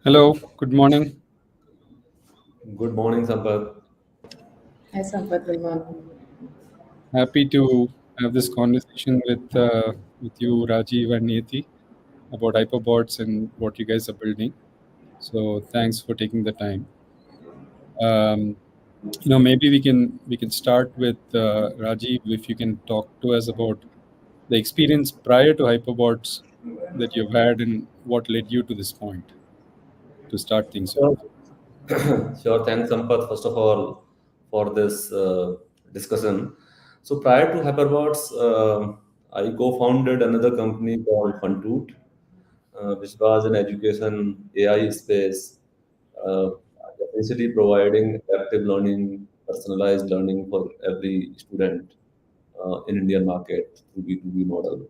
Hello, good morning. Good morning, Sampath. Hi, Sampath. Good morning. Happy to have this conversation with you, Rajeev and Neti, about Hyperbots and what you guys are building. So thanks for taking the time. Um, maybe we can start with Rajeev. If you can talk to us about the experience prior to Hyperbots that you've had and what led you to this point to start things off. Sure. Sure. Thanks, Sampath, first of all, for this discussion. So prior to Hyperbots, I co-founded another company called Funtoot, which was an education AI space, uh, essentially providing adaptive learning, personalized learning for every student in Indian market through B2B model.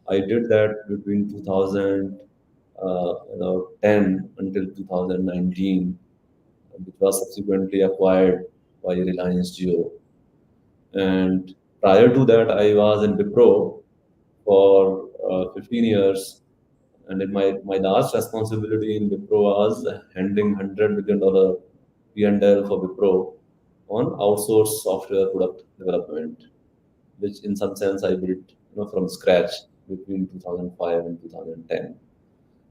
I did that between 2010 until 2019, which was subsequently acquired by Reliance Jio. And prior to that, I was in Wipro for 15 years. And my last responsibility in Wipro was handling $100 million P&L for Wipro on outsourced software product development, which in some sense I built from scratch between 2005 and 2010.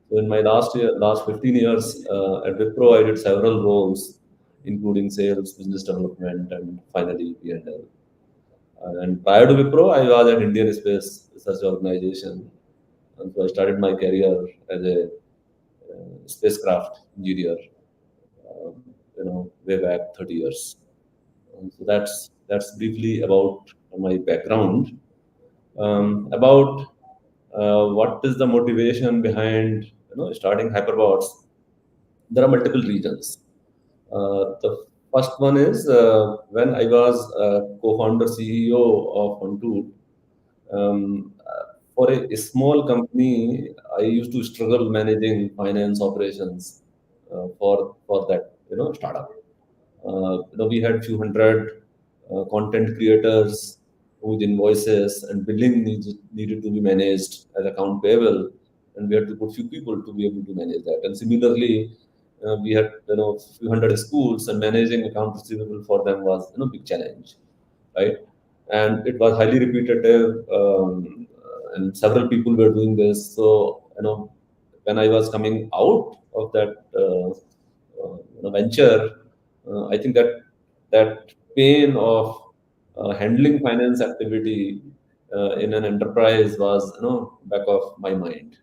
So in my last 15 years at Wipro, I did several roles, including sales, business development, and finally P&L. And prior to Wipro, I was at Indian Space Research Organization, and so I started my career as a spacecraft engineer, way back 30 years. So that's briefly about my background. About what is the motivation behind starting Hyperbots? There are multiple reasons. The first one is when I was co-founder CEO of Ontour. For a small company, I used to struggle managing finance operations for that startup. We had few hundred content creators whose invoices and billing needed to be managed as account payable, and we had to put few people to be able to manage that. And similarly, we had few hundred schools, and managing account receivable for them was big challenge, right? And it was highly repetitive, and several people were doing this. So when I was coming out of that venture, I think that pain of handling finance activity in an enterprise was back of my mind.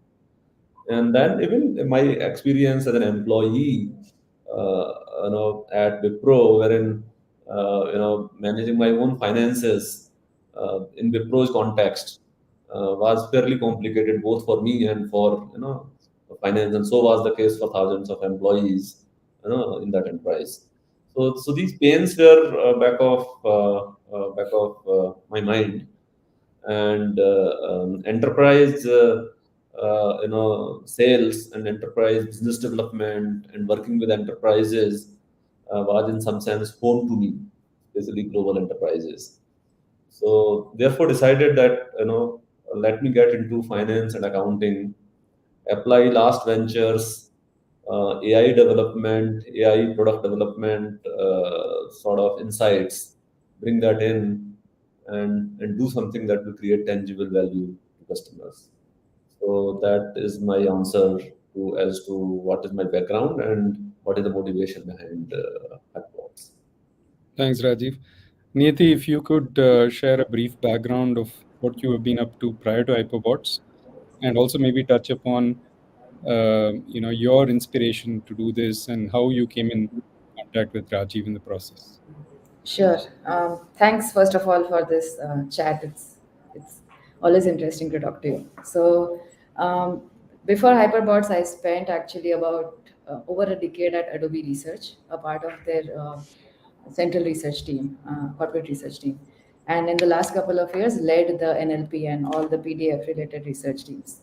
And then even my experience as an employee, at Wipro, wherein managing my own finances in Wipro's context was fairly complicated, both for me and for finance, and so was the case for thousands of employees, in that enterprise. So these pains were back of my mind, and enterprise sales and enterprise business development and working with enterprises was in some sense home to me, especially global enterprises. So therefore decided that let me get into finance and accounting, apply last ventures, AI development, AI product development, sort of insights, bring that in, and do something that will create tangible value to customers. So that is my answer to as to what is my background and what is the motivation behind Hyperbots. Thanks, Rajiv. Neti, if you could share a brief background of what you have been up to prior to Hyperbots, and also maybe touch upon your inspiration to do this and how you came in contact with Rajiv in the process. Sure. Thanks, first of all, for this chat. It's always interesting to talk to you. So, before Hyperbots, I spent actually about over a decade at Adobe Research, a part of their central research team, corporate research team. And in the last couple of years, led the NLP and all the PDF related research teams.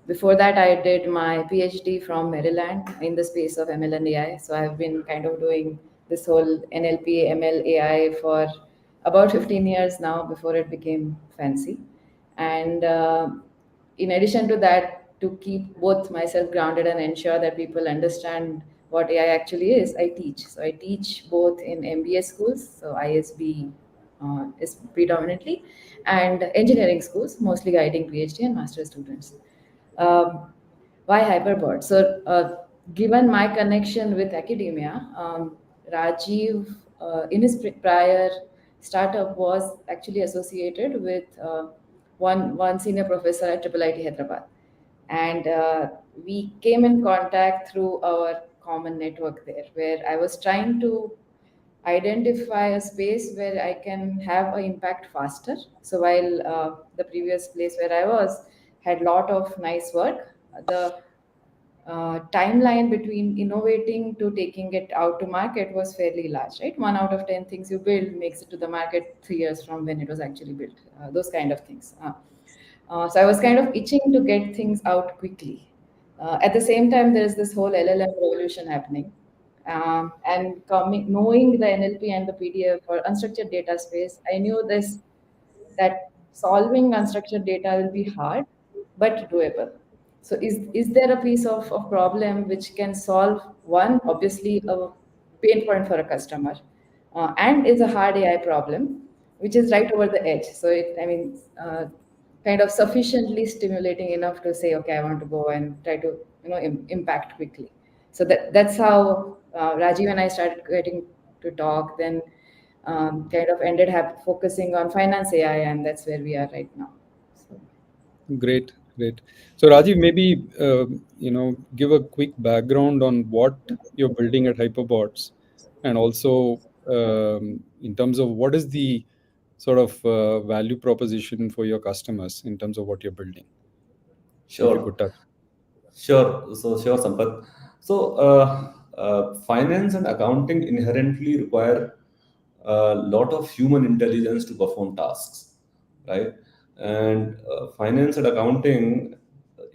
Before that, I did my PhD from Maryland in the space of ML and AI. So I've been kind of doing this whole NLP, ML, AI for about 15 years now before it became fancy. And in addition to that, to keep both myself grounded and ensure that people understand what AI actually is, I teach. So I teach both in MBA schools, so ISB is predominantly, and engineering schools, mostly guiding PhD and master students. Um, why Hyperbots? So, given my connection with academia, Rajiv, in his prior startup, was actually associated with one senior professor at IIIT Hyderabad, and we came in contact through our common network there, where I was trying to identify a space where I can have an impact faster. So while the previous place where I was had lot of nice work, the timeline between innovating to taking it out to market was fairly large, right? One out of 10 things you build makes it to the market 3 years from when it was actually built, those kind of things. So I was kind of itching to get things out quickly. At the same time, there is this whole LLM revolution happening. And knowing the NLP and the PDF or unstructured data space, I knew this that solving unstructured data will be hard, but doable. So is there a piece of problem which can solve one, obviously a pain point for a customer, and is a hard AI problem, which is right over the edge. So kind of sufficiently stimulating enough to say, okay, I want to go and try to impact quickly. So that's how Rajiv and I started getting to talk. Then kind of ended up focusing on finance AI, and that's where we are right now. So, Great, great. So Rajiv, maybe give a quick background on what you're building at Hyperbots, and also in terms of what is the sort of value proposition for your customers in terms of what you're building, if you Sure. could touch. Sure. So, sure, Sampath. So, finance and accounting inherently require a lot of human intelligence to perform tasks, right? And finance and accounting,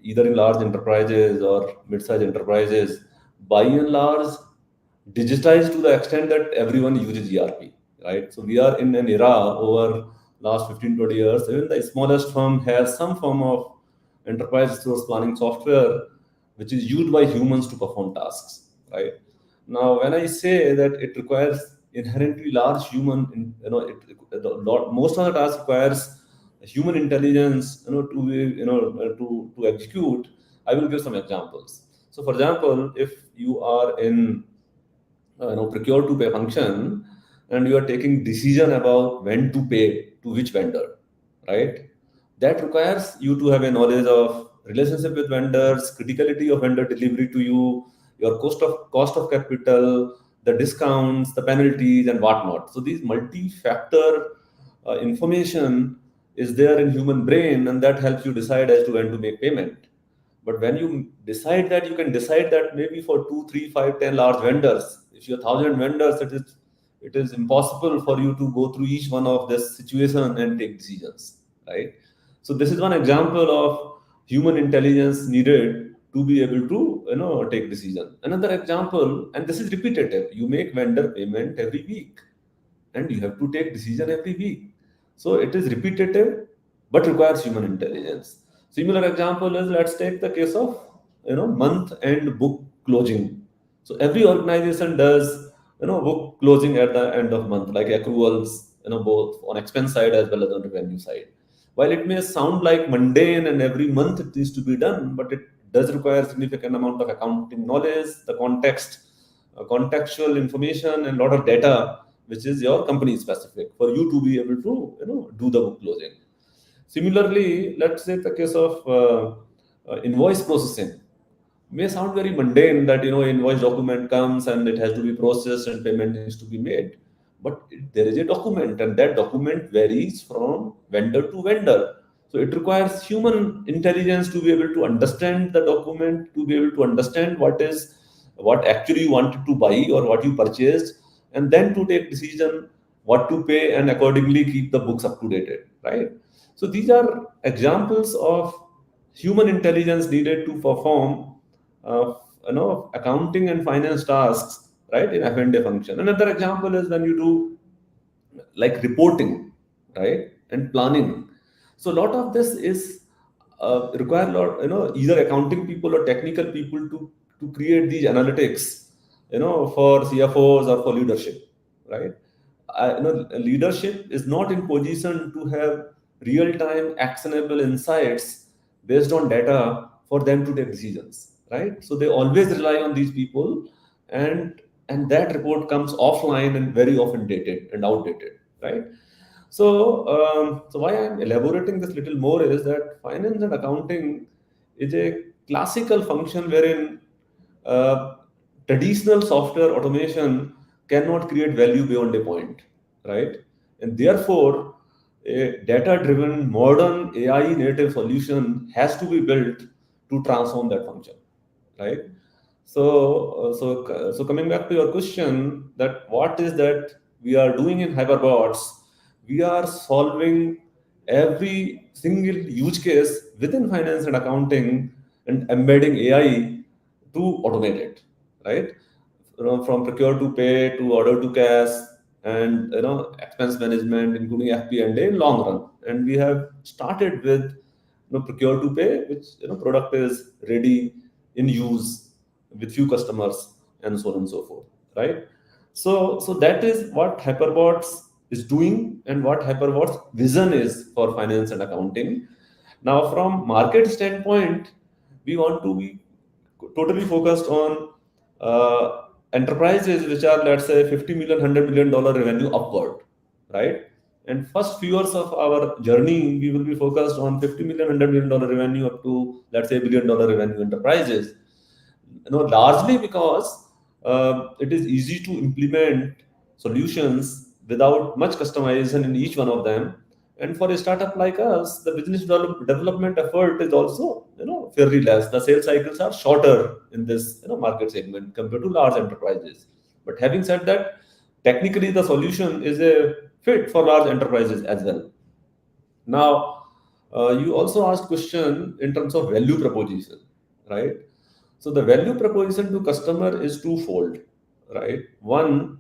either in large enterprises or mid-sized enterprises, by and large, digitized to the extent that everyone uses ERP, right? So we are in an era over last 15-20 years, even the smallest firm has some form of enterprise resource planning software which is used by humans to perform tasks, right? Now, when I say that it requires inherently large human, most of the tasks requires human intelligence, to execute. I will give some examples. So, for example, if you are in procure to pay function and you are taking decision about when to pay to which vendor, right? That requires you to have a knowledge of relationship with vendors, criticality of vendor delivery to you, your cost of capital, the discounts, the penalties, and whatnot. So these multi-factor information is there in human brain, and that helps you decide as to when to make payment. But when you decide that, you can decide that maybe for two, three, five, 10 large vendors. If you're 1,000 vendors, it is impossible for you to go through each one of this situation and take decisions, right? So this is one example of human intelligence needed to be able to take decision. Another example, and this is repetitive. You make vendor payment every week, and you have to take decision every week. So it is repetitive, but requires human intelligence. Similar example is, let's take the case of month end book closing. So every organization does book closing at the end of month, like accruals, both on expense side as well as on revenue side. While it may sound like mundane and every month it needs to be done, but it does require significant amount of accounting knowledge, the context, contextual information, and a lot of data which is your company specific for you to be able to do the book closing. Similarly, let's take the case of invoice processing. May sound very mundane that invoice document comes and it has to be processed and payment needs to be made, but there is a document, and that document varies from vendor to vendor. So it requires human intelligence to be able to understand the document, to be able to understand what actually you wanted to buy or what you purchased, and then to take decision what to pay and accordingly keep the books up to date, right? So these are examples of human intelligence needed to perform accounting and finance tasks, right, in F&A function. Another example is when you do like reporting, right, and planning. So a lot of this is require a lot, either accounting people or technical people to create these analytics, for CFOs or for leadership, right? Leadership is not in position to have real-time actionable insights based on data for them to take decisions, right? So they always rely on these people, and that report comes offline and very often dated and outdated, right? So why I'm elaborating this little more is that finance and accounting is a classical function wherein uh, traditional software automation cannot create value beyond a point, right? And therefore, a data-driven, modern AI-native solution has to be built to transform that function, right? So coming back to your question, that what is that we are doing in Hyperbots? We are solving every single use case within finance and accounting and embedding AI to automate it, right? From procure to pay to order to cash, and expense management, including FP&A in long run. And we have started with procure to pay, which product is ready in use with few customers, and so on and so forth, right? So that is what Hyperbots is doing, and what Hyperbots vision is for finance and accounting. Now, from market standpoint, we want to be totally focused on enterprises which are, let's say, 50 million, $100 million revenue upward, right? And first few years of our journey, we will be focused on 50 million, $100 million revenue up to, let's say, $1 billion revenue enterprises. Largely because it is easy to implement solutions without much customization in each one of them. And for a startup like us, the business development effort is also fairly less. The sales cycles are shorter in this market segment compared to large enterprises. But having said that, technically the solution is a fit for large enterprises as well. Now, you also asked question in terms of value proposition, right? So the value proposition to customer is twofold, right? One,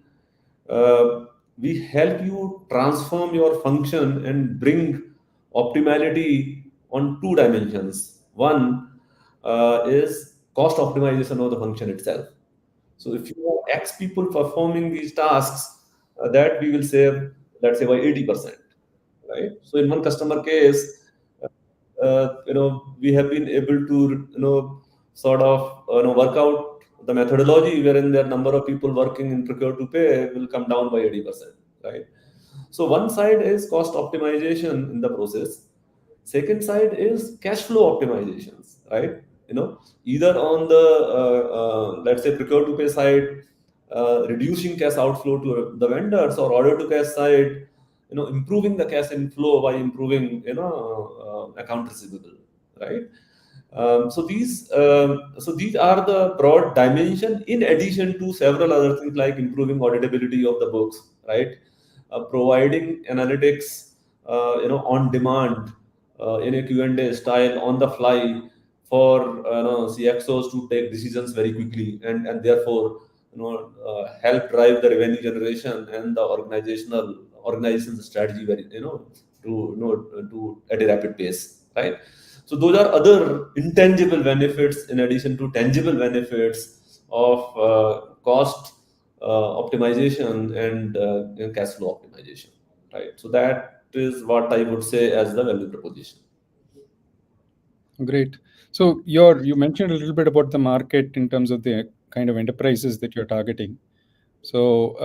we help you transform your function and bring optimality on two dimensions. One is cost optimization of the function itself. So if you have X people performing these tasks, that we will save, let's say, by 80%, right? So in one customer case, we have been able to, sort of, work out the methodology wherein their number of people working in procure to pay will come down by 80%, right? So one side is cost optimization in the process. Second side is cash flow optimizations, right? Either on the let's say procure to pay side, reducing cash outflow to the vendors, or order to cash side, improving the cash inflow by improving account receivable, right? So these are the broad dimension, in addition to several other things like improving auditability of the books, right? Providing analytics, on demand, in a Q&A style on the fly for CXOs to take decisions very quickly, and therefore help drive the revenue generation and the organization strategy very to at a rapid pace, right? So those are other intangible benefits in addition to tangible benefits of cost optimization and cash flow optimization, right? So that is what I would say as the value proposition. Great. So you mentioned a little bit about the market in terms of the kind of enterprises that you're targeting. So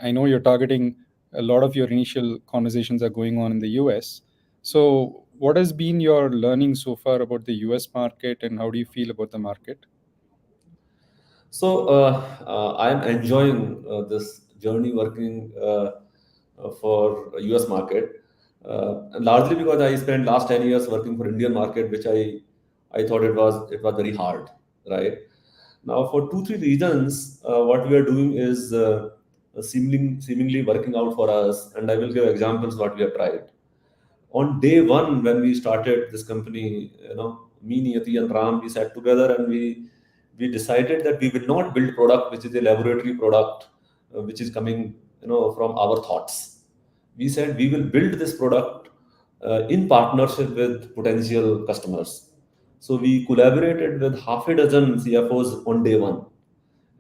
I know you're targeting, a lot of your initial conversations are going on in the US. So what has been your learning so far about the US market, and how do you feel about the market? So I'm enjoying this journey working for US market, largely because I spent last 10 years working for Indian market, which I thought it was very hard, right? Now, for two, three reasons, what we are doing is seemingly working out for us, and I will give examples what we have tried. On day one, when we started this company, me, Niyati, and Ram, we sat together and we decided that we will not build product which is a laboratory product, which is coming, from our thoughts. We said we will build this product in partnership with potential customers. So we collaborated with half a dozen CFOs on day one,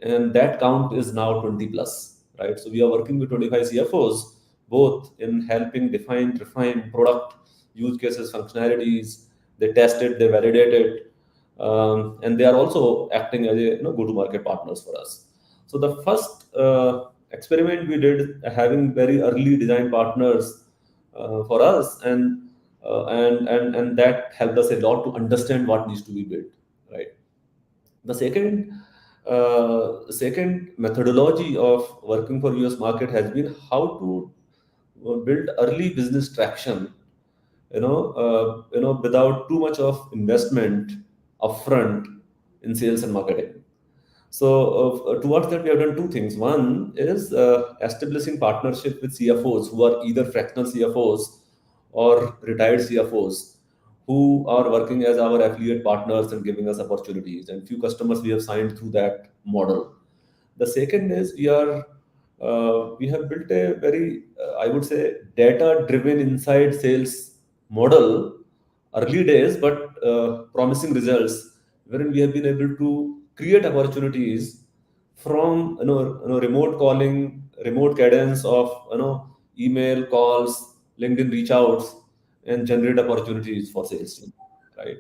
and that count is now 20 plus, right? So we are working with 25 CFOs, both in helping define, refine product use cases, functionalities. They test it, they validate it, and they are also acting as a go-to-market partners for us. So the first experiment we did, having very early design partners for us, and that helped us a lot to understand what needs to be built, right? The second methodology of working for US market has been how to build early business traction, without too much of investment upfront in sales and marketing. So towards that, we have done two things. One is establishing partnership with CFOs who are either fractional CFOs or retired CFOs who are working as our affiliate partners and giving us opportunities. And few customers we have signed through that model. The second is we have built a very I would say data driven inside sales model, early days but promising results, wherein we have been able to create opportunities from remote calling, remote cadence of email calls, LinkedIn reach outs, and generate opportunities for sales team, right?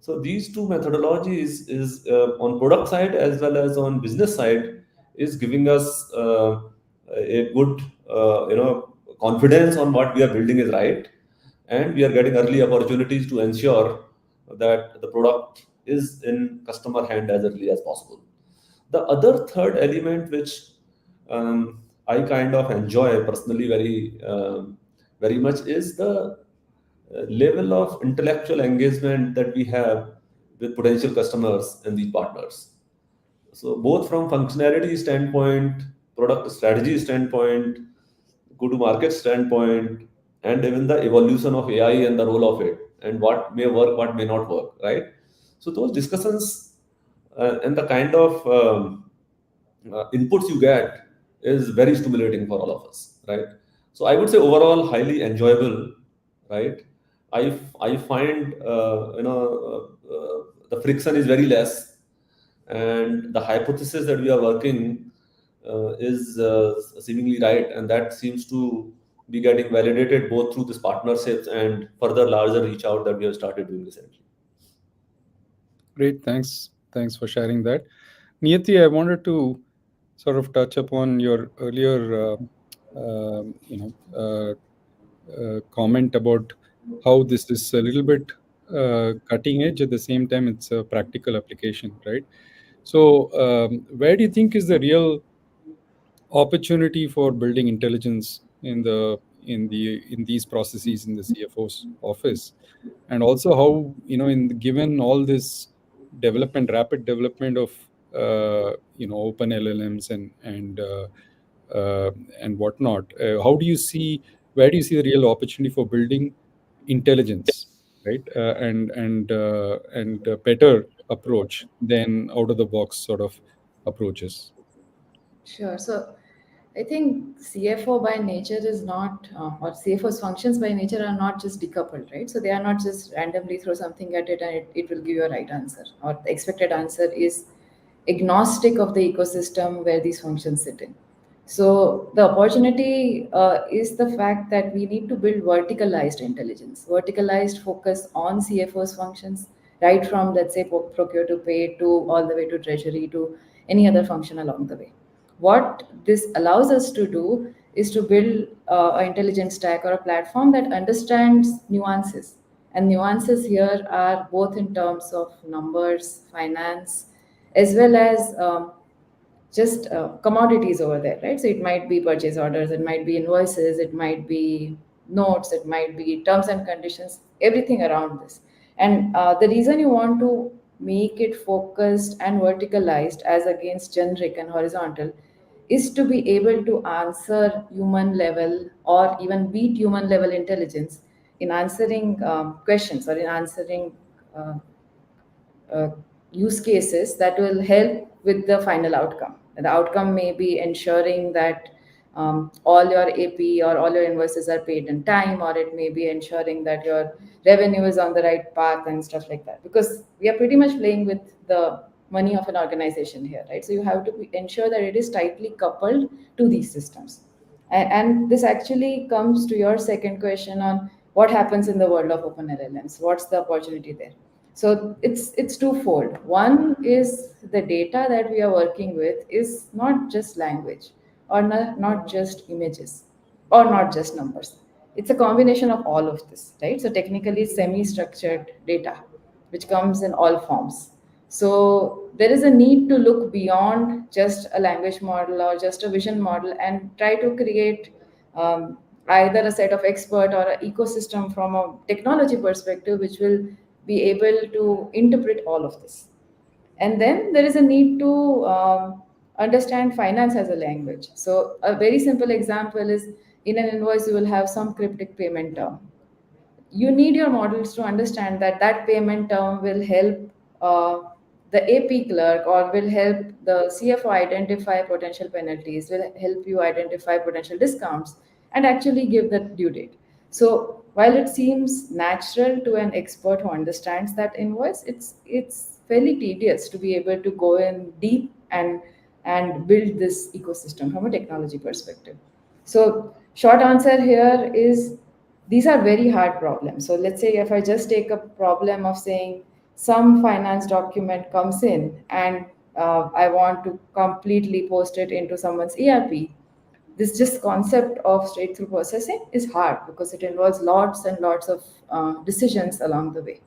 So these two methodologies is on product side as well as on business side is giving us a good confidence on what we are building is right, and we are getting early opportunities to ensure that the product is in customer hand as early as possible. The other third element which I kind of enjoy personally very much is the level of intellectual engagement that we have with potential customers and these partners. So both from functionality standpoint, product strategy standpoint, go-to-market standpoint, and even the evolution of AI and the role of it, and what may work, what may not work, right? So those discussions and the kind of inputs you get is very stimulating for all of us, right? So I would say overall highly enjoyable, right? I find the friction is very less, and the hypothesis that we are working is seemingly right, and that seems to be getting validated both through these partnerships and further larger reach out that we have started doing recently. Great, thanks for sharing that. Niyati, I wanted to sort of touch upon your earlier, comment about how this is a little bit cutting edge, at the same time it's a practical application, right? So, where do you think is the real opportunity for building intelligence in these processes in the CFO's office, and also how, given all this rapid development of open LLMs and whatnot, how do you see where do you see the real opportunity for building intelligence, right? And a better approach than out of the box sort of approaches. Sure. So I think CFO by nature is not, or CFO's functions by nature are not just decoupled, right? So they are not just randomly throw something at it and it will give you a right answer, or the expected answer is agnostic of the ecosystem where these functions sit in. So the opportunity is the fact that we need to build verticalized intelligence, verticalized focus on CFO's functions, right from, let's say, procure to pay to all the way to treasury to any other function along the way. What this allows us to do is to build an intelligent stack or a platform that understands nuances. And nuances here are both in terms of numbers, finance, as well as just commodities over there, right? So it might be purchase orders, it might be invoices, it might be notes, it might be terms and conditions, everything around this. And the reason you want to make it focused and verticalized as against generic and horizontal is to be able to answer human level or even beat human level intelligence in answering questions or in answering uh, uh, use cases that will help with the final outcome. The outcome may be ensuring that all your AP or all your invoices are paid in time, or it may be ensuring that your revenue is on the right path and stuff like that. Because we are pretty much playing with the money of an organization here, right? So you have to ensure that it is tightly coupled to these systems. And this actually comes to your second question on what happens in the world of open LLMs. What's the opportunity there? So it's twofold. One is the data that we are working with is not just language or not just images or not just numbers. It's a combination of all of this, right? So technically semi-structured data, which comes in all forms. So there is a need to look beyond just a language model or just a vision model and try to create either a set of expert or an ecosystem from a technology perspective, which will be able to interpret all of this. And then there is a need to understand finance as a language. So a very simple example is in an invoice, you will have some cryptic payment term. You need your models to understand that that payment term will help the AP clerk or will help the CFO identify potential penalties, will help you identify potential discounts, and actually give the due date. So while it seems natural to an expert who understands that invoice, it's fairly tedious to be able to go in deep and build this ecosystem from a technology perspective. So short answer here is these are very hard problems. So let's say if I just take a problem of saying some finance document comes in and I want to completely post it into someone's ERP, this just concept of straight through processing is hard because it involves lots and lots of decisions along the way.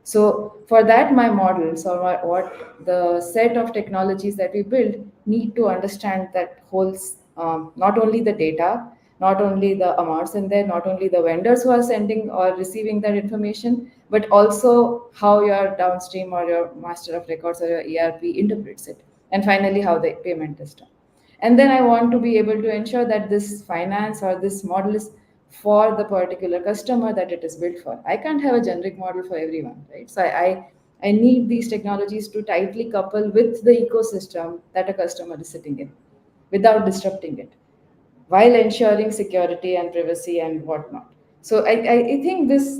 So for that, my models or what the set of technologies that we build need to understand that holds not only the data, not only the amounts in there, not only the vendors who are sending or receiving that information, but also how your downstream or your master of records or your ERP interprets it, and finally how the payment is done. And then I want to be able to ensure that this finance or this model is for the particular customer that it is built for. I can't have a generic model for everyone, right? So I need these technologies to tightly couple with the ecosystem that a customer is sitting in without disrupting it, while ensuring security and privacy and whatnot. So I think this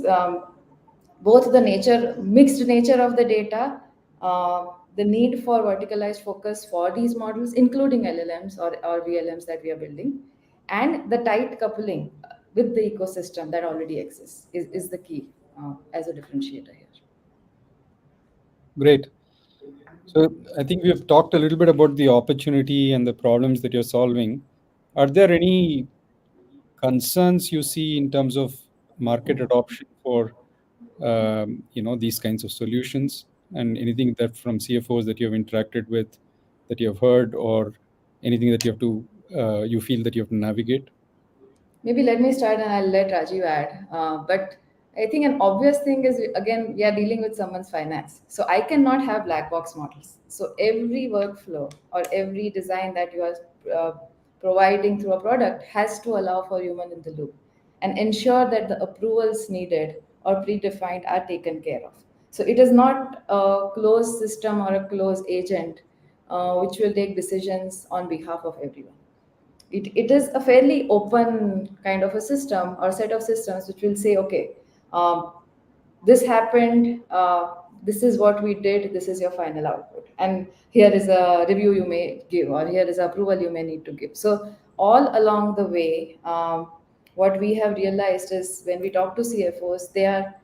both the nature, mixed nature of the data, the need for verticalized focus for these models, including LLMs or VLMs that we are building, and the tight coupling with the ecosystem that already exists is the key as a differentiator here. Great. So I think we have talked a little bit about the opportunity and the problems that you're solving. Are there any concerns you see in terms of market adoption for these kinds of solutions, and anything that from CFOs that you have interacted with, that you have heard, or anything that you feel that you have to navigate? Maybe let me start and I'll let Rajiv add. But I think an obvious thing is, again, we are dealing with someone's finance. So I cannot have black box models. So every workflow or every design that you are uh, providing through a product has to allow for human in the loop and ensure that the approvals needed or predefined are taken care of. So it is not a closed system or a closed agent which will take decisions on behalf of everyone. It is a fairly open kind of a system or set of systems which will say, okay, this happened, this is what we did, this is your final output, and here is a review you may give, or here is approval you may need to give. So all along the way, what we have realized is when we talk to CFOs, they are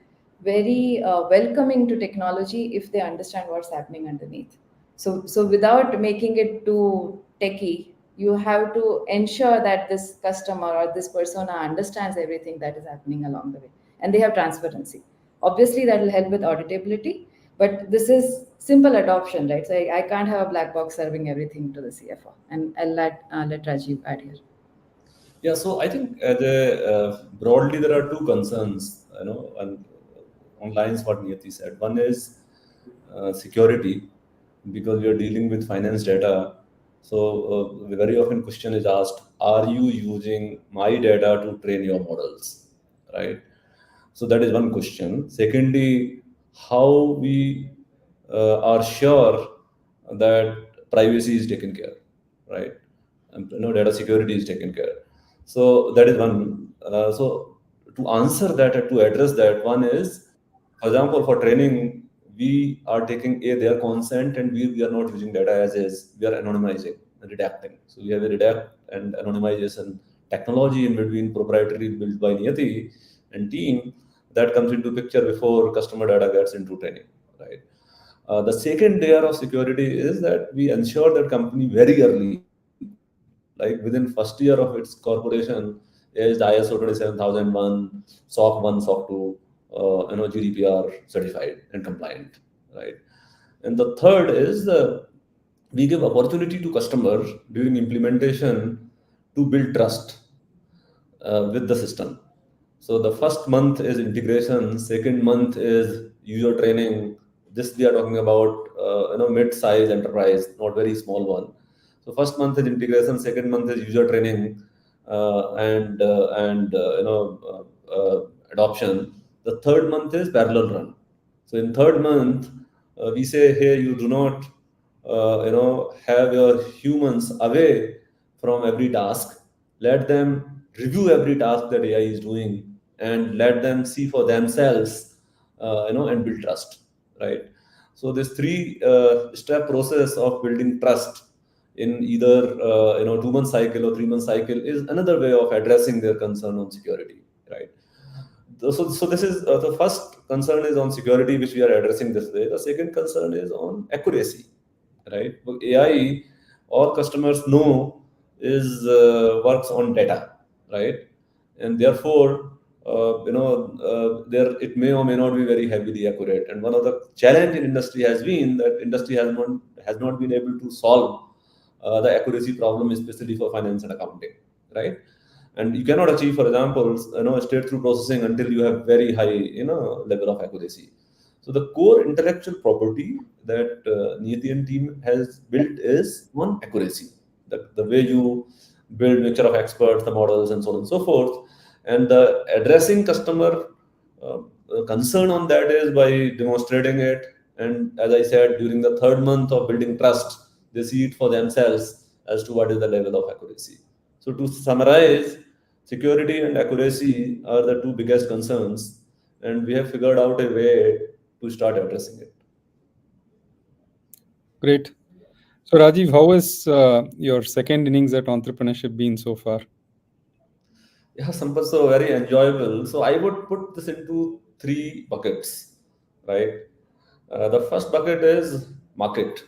very welcoming to technology if they understand what's happening underneath. So without making it too techy, you have to ensure that this customer or this persona understands everything that is happening along the way, and they have transparency. Obviously, that will help with auditability, but this is simple adoption, right? So I can't have a black box serving everything to the CFO, and I'll let Rajiv add here. Yeah, so I think broadly there are two concerns, and on lines what Niyati said. One is security, because we are dealing with finance data. So very often question is asked: Are you using my data to train your models, right? So that is one question. Secondly, how we are sure that privacy is taken care, right? data security is taken care. So that is one. So to answer that, to address that, one is, for example, for training, we are taking their consent, and we are not using data as is. We are anonymizing, redacting. So we have a redact and anonymization technology in between, proprietary, built by Niyati and team, that comes into picture before customer data gets into training, right? The second layer of security is that we ensure that company very early, like within first year of its corporation, is the ISO 27001, SOC 1, SOC 2, GDPR certified and compliant, right? And the third is we give opportunity to customers during implementation to build trust with the system. So the first month is integration, second month is user training. This we are talking about, mid-size enterprise, not very small one. So first month is integration, second month is user training, adoption. The third month is parallel run. So in third month, we say, hey, you do not, have your humans away from every task. Let them review every task that AI is doing, and let them see for themselves, and build trust, right? So this three-step process of building trust in either 2 month cycle or 3 month cycle is another way of addressing their concern on security, right? So this is the first concern is on security, which we are addressing this way. The second concern is on accuracy, right? Well, AI, all customers know, is works on data, right? And therefore, there it may or may not be very heavily accurate. And one of the challenge in industry has been that industry has not been able to solve the accuracy problem, especially for finance and accounting, right? And you cannot achieve, for example, straight through processing until you have very high, level of accuracy. So the core intellectual property that Niyati team has built is one accuracy. The way you build mixture of experts, the models, and so on and so forth. And the addressing customer concern on that is by demonstrating it. And as I said, during the third month of building trust, they see it for themselves as to what is the level of accuracy. So to summarize, security and accuracy are the two biggest concerns, and we have figured out a way to start addressing it. Great. So, Rajiv, how has your second innings at entrepreneurship been so far? Yeah, Sampath, so very enjoyable. So I would put this into three buckets, right? The first bucket is market.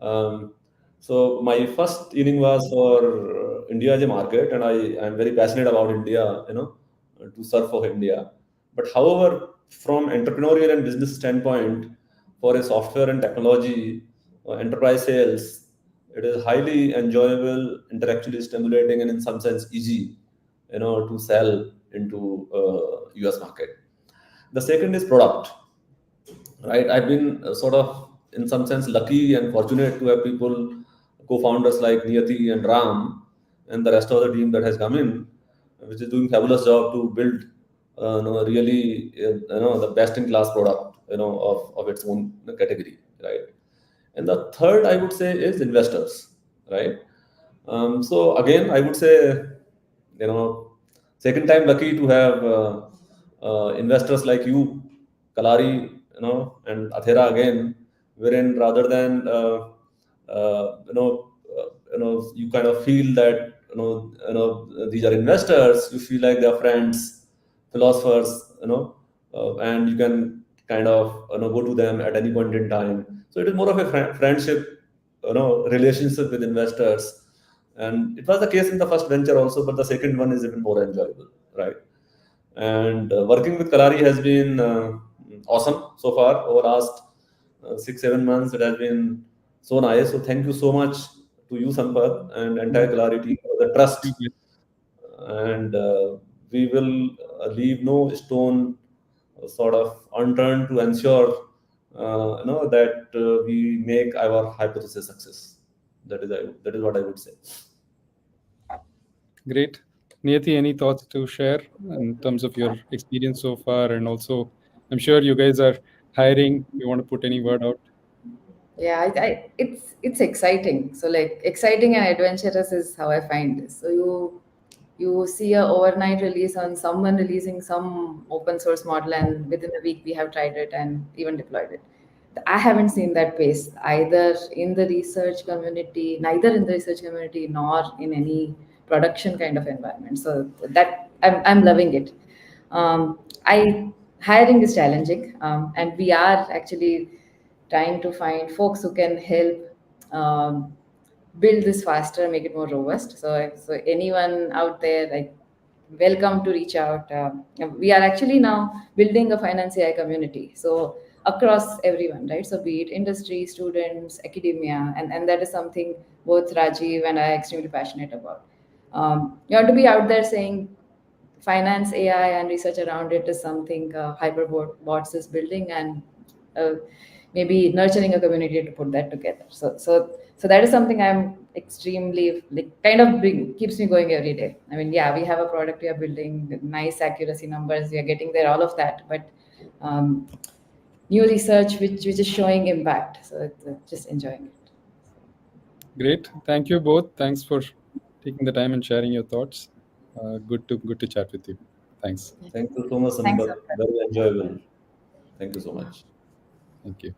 Um, so my first inning was for India as a market, and I am very passionate about India, to serve for India. But however, from entrepreneurial and business standpoint, for a software and technology enterprise sales, it is highly enjoyable, intellectually stimulating, and in some sense easy, to sell into US market. The second is product, right? I've been sort of, in some sense, lucky and fortunate to have people, co-founders like Niyati and Ram, and the rest of the team that has come in, which is doing fabulous job to build, really, the best-in-class product, of its own category, right? And the third, I would say, is investors, right? So again, I would say, you know, second time lucky to have investors like you, Kalari, and Athera again, wherein rather than you kind of feel that these are investors, you feel like they are friends, philosophers, and you can kind of go to them at any point in time. So it is more of a friendship, relationship with investors, and it was the case in the first venture also, but the second one is even more enjoyable, right? And working with Kalari has been awesome so far. Over last 6 7 months, it has been so nice. So thank you so much to you, Sampath, and entire Kalari team for the trust. Thank you. And we will leave no stone sort of unturned to ensure that we make our hypothesis success. That is what I would say. Great. Niyati, any thoughts to share in terms of your experience so far? And also, I'm sure you guys are hiring. You want to put any word out? Yeah, it's exciting. So like exciting and adventurous is how I find this. So you see a overnight release on someone releasing some open source model, and within a week we have tried it and even deployed it. I haven't seen that pace either in the research community, neither in the research community nor in any production kind of environment. So that I'm loving it. I hiring is challenging, and we are actually trying to find folks who can help build this faster, make it more robust. So anyone out there, like, welcome to reach out. We are actually now building a finance AI community. So across everyone, right? So be it industry, students, academia, and that is something both Rajiv and I are extremely passionate about. You want to be out there saying finance AI and research around it is something Hyperbots is building, and uh, maybe nurturing a community to put that together. So that is something I'm extremely, like, kind of keeps me going every day. I mean, yeah, we have a product we are building with nice accuracy numbers, we are getting there, all of that, but um, new research which is showing impact. So it's just enjoying it. Great. Thank you both. Thanks for taking the time and sharing your thoughts. Good to chat with you. Thanks. Thank you so much, Thanks, Sampath. Sampath. Very enjoyable. Thank you so much. Thank you.